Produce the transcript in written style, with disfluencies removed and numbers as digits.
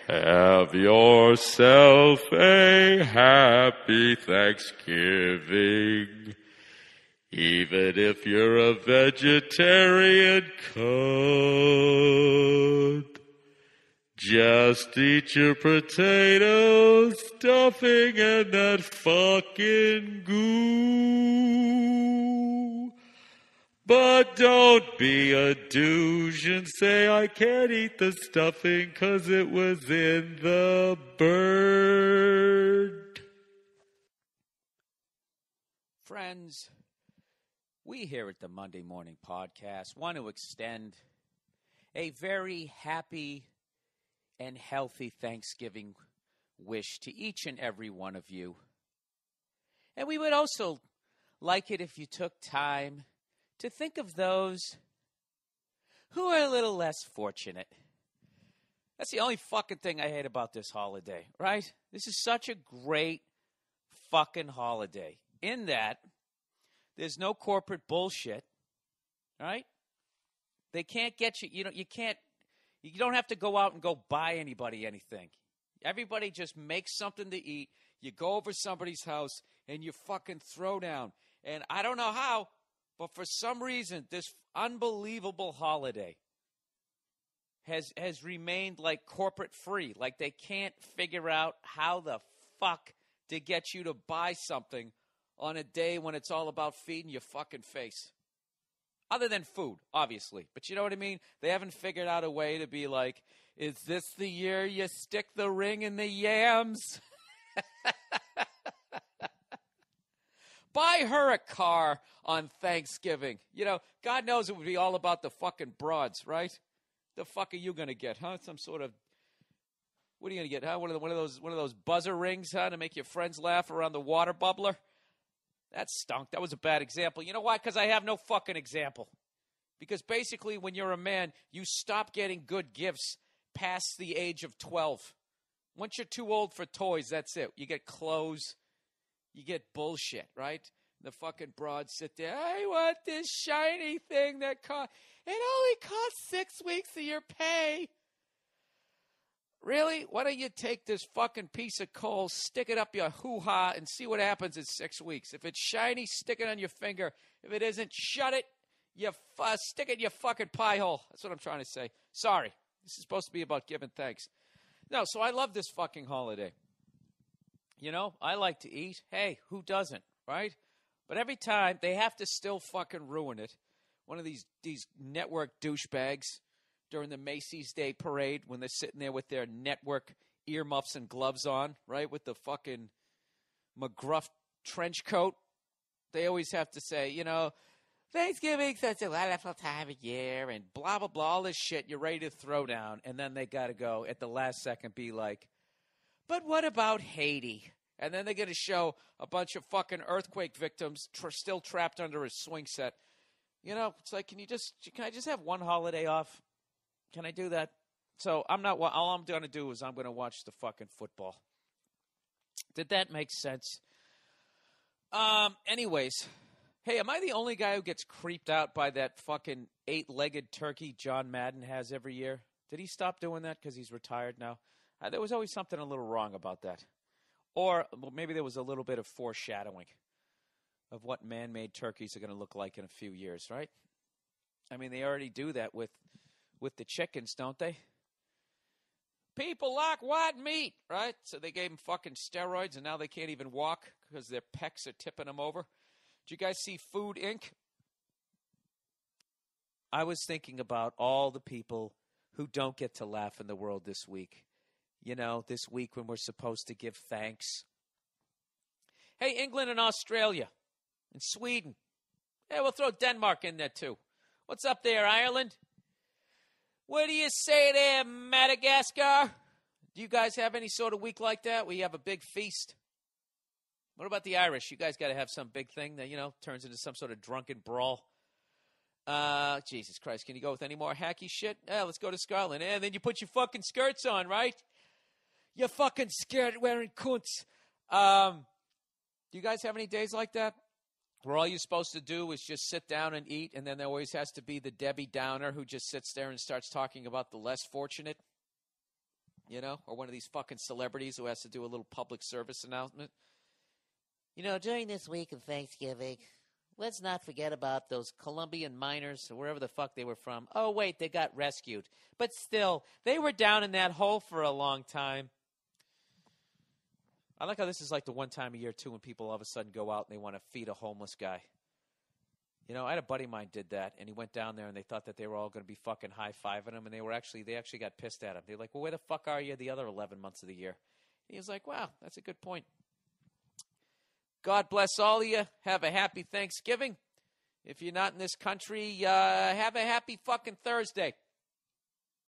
Have yourself a happy Thanksgiving. Even if you're a vegetarian cunt. Just eat your potato stuffing and that fucking goo. But don't be a douche and say I can't eat the stuffing 'cause it was in the bird. Friends, we here at the Monday Morning Podcast want to extend a very happy and healthy Thanksgiving wish to each and every one of you. And we would also like it if you took time to think of those who are a little less fortunate. That's the only fucking thing I hate about this holiday, right? This is such a great fucking holiday in that there's no corporate bullshit, right? They can't get you, you don't have to go out and go buy anybody anything. Everybody just makes something to eat. You go over somebody's house and you fucking throw down. And I don't know how, but for some reason, this unbelievable holiday has remained like corporate free. Like they can't figure out how the fuck to get you to buy something on a day when it's all about feeding your fucking face. Other than food, obviously. But you know what I mean? They haven't figured out a way to be like, is this the year you stick the ring in the yams? Buy her a car on Thanksgiving. God knows it would be all about the fucking broads, right? The fuck are you going to get, huh? Some sort of, what are you going to get, huh? One of those buzzer rings, huh, to make your friends laugh around the water bubbler? That stunk. That was a bad example. You know why? Because I have no fucking example. Because basically when you're a man, you stop getting good gifts past the age of 12. Once you're too old for toys, that's it. You get clothes. You get bullshit, right? The fucking broads sit there. I want this shiny thing that cost. It only costs 6 weeks of your pay. Really? Why don't you take this fucking piece of coal, stick it up your hoo-ha, and see what happens in 6 weeks? If it's shiny, stick it on your finger. If it isn't, shut it. Stick it in your fucking pie hole. That's what I'm trying to say. Sorry. This is supposed to be about giving thanks. No, so I love this fucking holiday. I like to eat. Hey, who doesn't, right? But every time, they have to still fucking ruin it. One of these network douchebags during the Macy's Day Parade when they're sitting there with their network earmuffs and gloves on, right, with the fucking McGruff trench coat. They always have to say, Thanksgiving's such a wonderful time of year and blah, blah, blah, all this shit you're ready to throw down. And then they got to go at the last second be like, but what about Haiti? And then they're going to show a bunch of fucking earthquake victims still trapped under a swing set. It's like, can I just have one holiday off? Can I do that? So all I'm going to do is I'm going to watch the fucking football. Did that make sense? Anyways, hey, am I the only guy who gets creeped out by that fucking 8-legged turkey John Madden has every year? Did he stop doing that because he's retired now? There was always something a little wrong about that. Or maybe there was a little bit of foreshadowing of what man-made turkeys are going to look like in a few years, right? I mean, they already do that with the chickens, don't they? People like white meat, right? So they gave them fucking steroids, and now they can't even walk because their pecs are tipping them over. Did you guys see Food Inc.? I was thinking about all the people who don't get to laugh in the world this week. This week when we're supposed to give thanks. Hey, England and Australia and Sweden. Hey, we'll throw Denmark in there too. What's up there, Ireland? What do you say there, Madagascar? Do you guys have any sort of week like that where you have a big feast? What about the Irish? You guys got to have some big thing that, turns into some sort of drunken brawl. Jesus Christ, can you go with any more hacky shit? Let's go to Scotland. And then you put your fucking skirts on, right? You fucking skirt-wearing cunts. Do you guys have any days like that? Where all you're supposed to do is just sit down and eat, and then there always has to be the Debbie Downer who just sits there and starts talking about the less fortunate? you know, or one of these fucking celebrities who has to do a little public service announcement. You know, during this week of Thanksgiving, let's not forget about those Colombian miners or wherever the fuck they were from. Oh, wait, they got rescued. But still, they were down in that hole for a long time. I like how this is like the one time a year, too, when people all of a sudden go out and they want to feed a homeless guy. You know, I had a buddy of mine did that, and he went down there, and they thought that they were all going to be fucking high-fiving him, and they actually got pissed at him. They're like, well, where the fuck are you the other 11 months of the year? And he was like, wow, that's a good point. God bless all of you. Have a happy Thanksgiving. If you're not in this country, have a happy fucking Thursday.